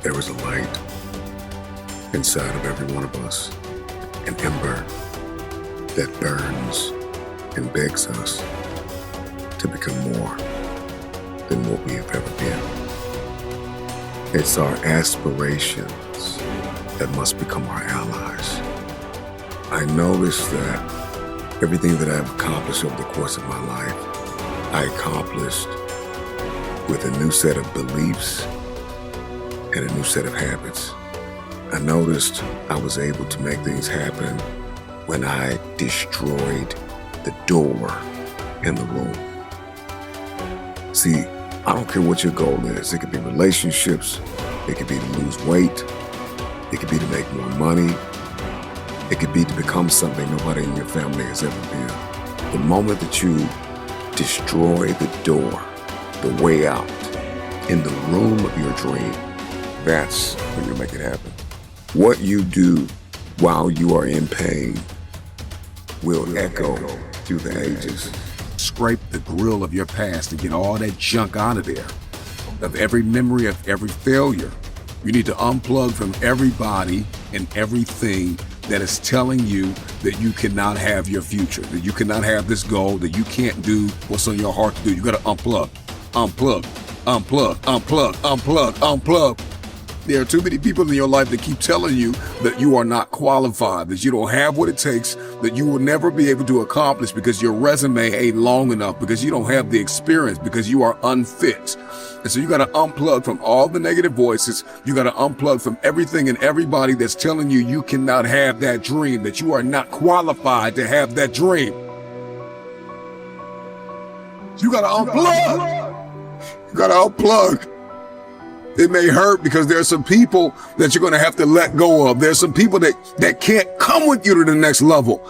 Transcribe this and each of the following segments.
There is a light inside of every one of us, an ember that burns and begs us to become more than what we have ever been. It's our aspirations that must become our allies. I noticed that everything that I've accomplished over the course of my life, I accomplished with a new set of beliefs and a new set of habits. I noticed I was able to make things happen when I destroyed the door in the room. See, I don't care what your goal is. It could be relationships, it could be to lose weight, it could be to make more money, it could be to become something nobody in your family has ever been. The moment that you destroy the door, the way out, in the room of your dream, that's when you make it happen. What you do while you are in pain will echo through the ages. Scrape the grill of your past and get all that junk out of there, of every memory of every failure. You need to unplug from everybody and everything that is telling you that you cannot have your future, that you cannot have this goal, that you can't do what's on your heart to do. You got to unplug, unplug, unplug, unplug, unplug, unplug. There are too many people in your life that keep telling you that you are not qualified, that you don't have what it takes, that you will never be able to accomplish because your resume ain't long enough, because you don't have the experience, because you are unfit. And so you got to unplug from all the negative voices. You got to unplug from everything and everybody that's telling you you cannot have that dream, that you are not qualified to have that dream. You got to unplug. You got to unplug. It may hurt because there's some people that you're going to have to let go of. There's some people that can't come with you to the next level.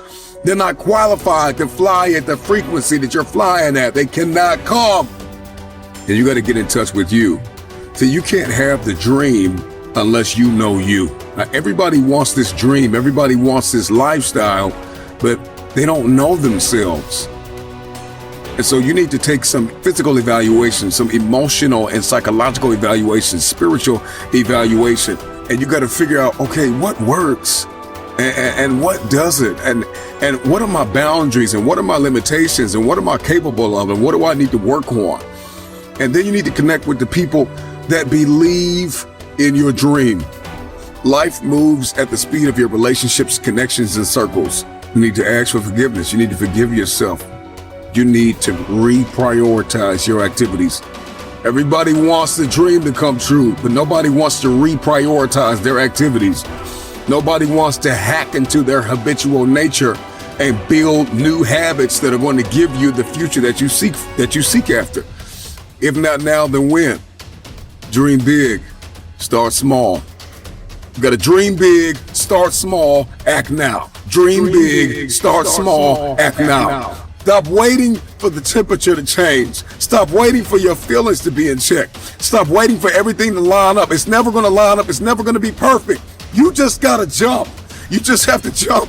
They're not qualified to fly at the frequency that you're flying at. They cannot come. And you got to get in touch with you. So you can't have the dream unless you know you. Now, everybody wants this dream. Everybody wants this lifestyle, but they don't know themselves. And so you need to take some physical evaluation, some emotional and psychological evaluation, spiritual evaluation. And you got to figure out, okay, what works and what doesn't? And what are my boundaries and what are my limitations and what am I capable of and what do I need to work on? And then you need to connect with the people that believe in your dream. Life moves at the speed of your relationships, connections, and circles. You need to ask for forgiveness. You need to forgive yourself. You need to reprioritize your activities. Everybody wants the dream to come true, but nobody wants to reprioritize their activities. Nobody wants to hack into their habitual nature and build new habits that are going to give you the future that you seek after. If not now, then when? Dream big, start small. You got to dream big, start small, act now. Dream big, start small, act now. Stop waiting for the temperature to change. Stop waiting for your feelings to be in check. Stop waiting for everything to line up. It's never going to line up. It's never going to be perfect. You just got to jump. You just have to jump.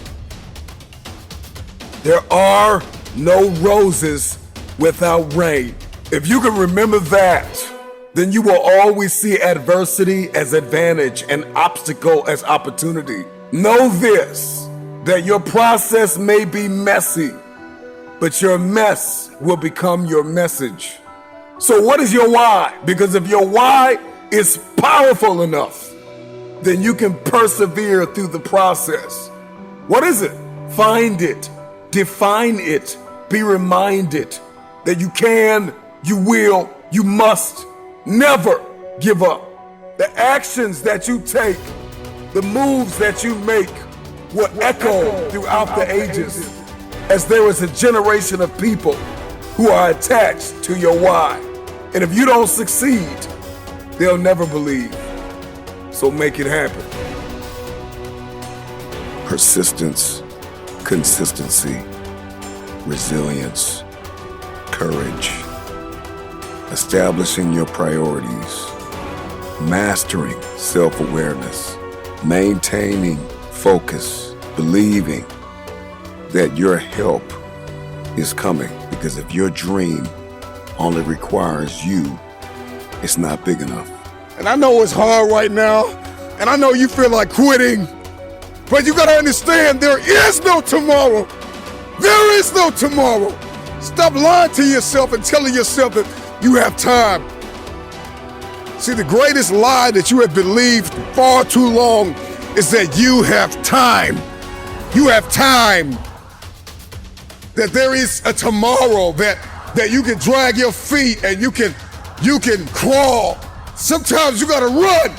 There are no roses without rain. If you can remember that, then you will always see adversity as advantage and obstacle as opportunity. Know this, that your process may be messy, but your mess will become your message. So what is your why? Because if your why is powerful enough, then you can persevere through the process. What is it? Find it, define it, be reminded that you can, you will, you must never give up. The actions that you take, the moves that you make will echo throughout the ages, as there is a generation of people who are attached to your why. And if you don't succeed, they'll never believe. So make it happen. Persistence, consistency, resilience, courage, establishing your priorities, mastering self-awareness, maintaining focus, believing that your help is coming, because if your dream only requires you, it's not big enough. And I know it's hard right now, and I know you feel like quitting, but you gotta understand there is no tomorrow. There is no tomorrow. Stop lying to yourself and telling yourself that you have time. See, the greatest lie that you have believed far too long is that you have time. You have time. That there is a tomorrow, that you can drag your feet and you can crawl. Sometimes you gotta run.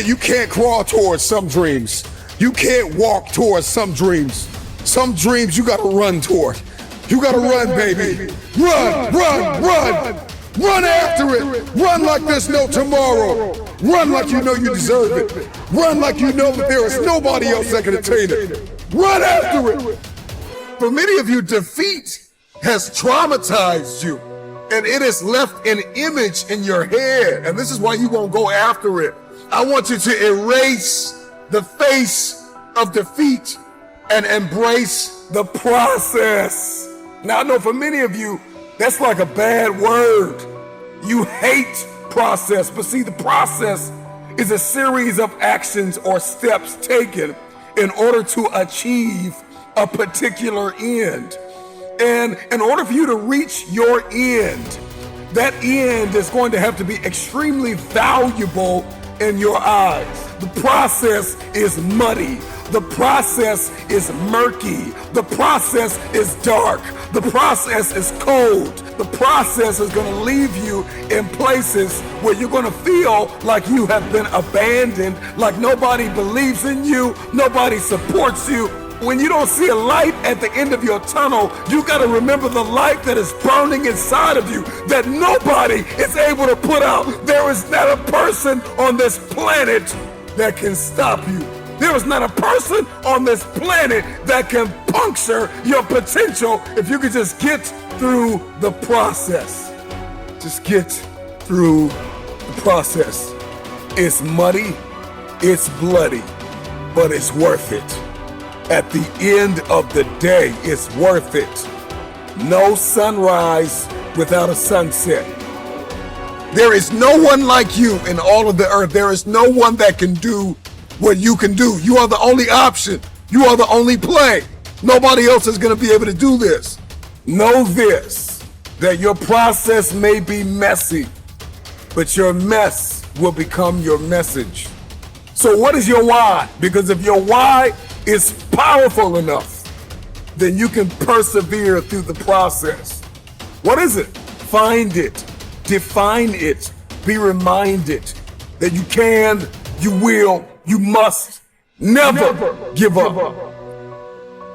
You can't crawl towards some dreams. You can't walk towards some dreams. Some dreams you gotta run toward. You gotta run, baby. Run, run, run. Run after it. Run like there's no tomorrow. Run like you know you deserve it. Run like you know that there is nobody else that can attain it. Run after it. For many of you, defeat has traumatized you, and it has left an image in your head, and this is why you won't go after it. I want you to erase the face of defeat and embrace the process. Now, I know for many of you, that's like a bad word. You hate process, but see, the process is a series of actions or steps taken in order to achieve a particular end. And in order for you to reach your end, that end is going to have to be extremely valuable in your eyes. The process is muddy. The process is murky. The process is dark. The process is cold. The process is going to leave you in places where you're going to feel like you have been abandoned, like nobody believes in you, nobody supports you. When you don't see a light at the end of your tunnel, you got to remember the light that is burning inside of you that nobody is able to put out. There is not a person on this planet that can stop you. There is not a person on this planet that can puncture your potential if you could just get through the process. Just get through the process. It's muddy, it's bloody, but it's worth it. At the end of the day, it's worth it. No sunrise without a sunset. There is no one like you in all of the earth. There is no one that can do what you can do. You are the only option. You are the only play. Nobody else is going to be able to do this. Know this, that your process may be messy, but your mess will become your message. So what is your why? Because if your why is powerful enough, then you can persevere through the process. What is it? Find it, define it, be reminded that you can, you will, you must never give up.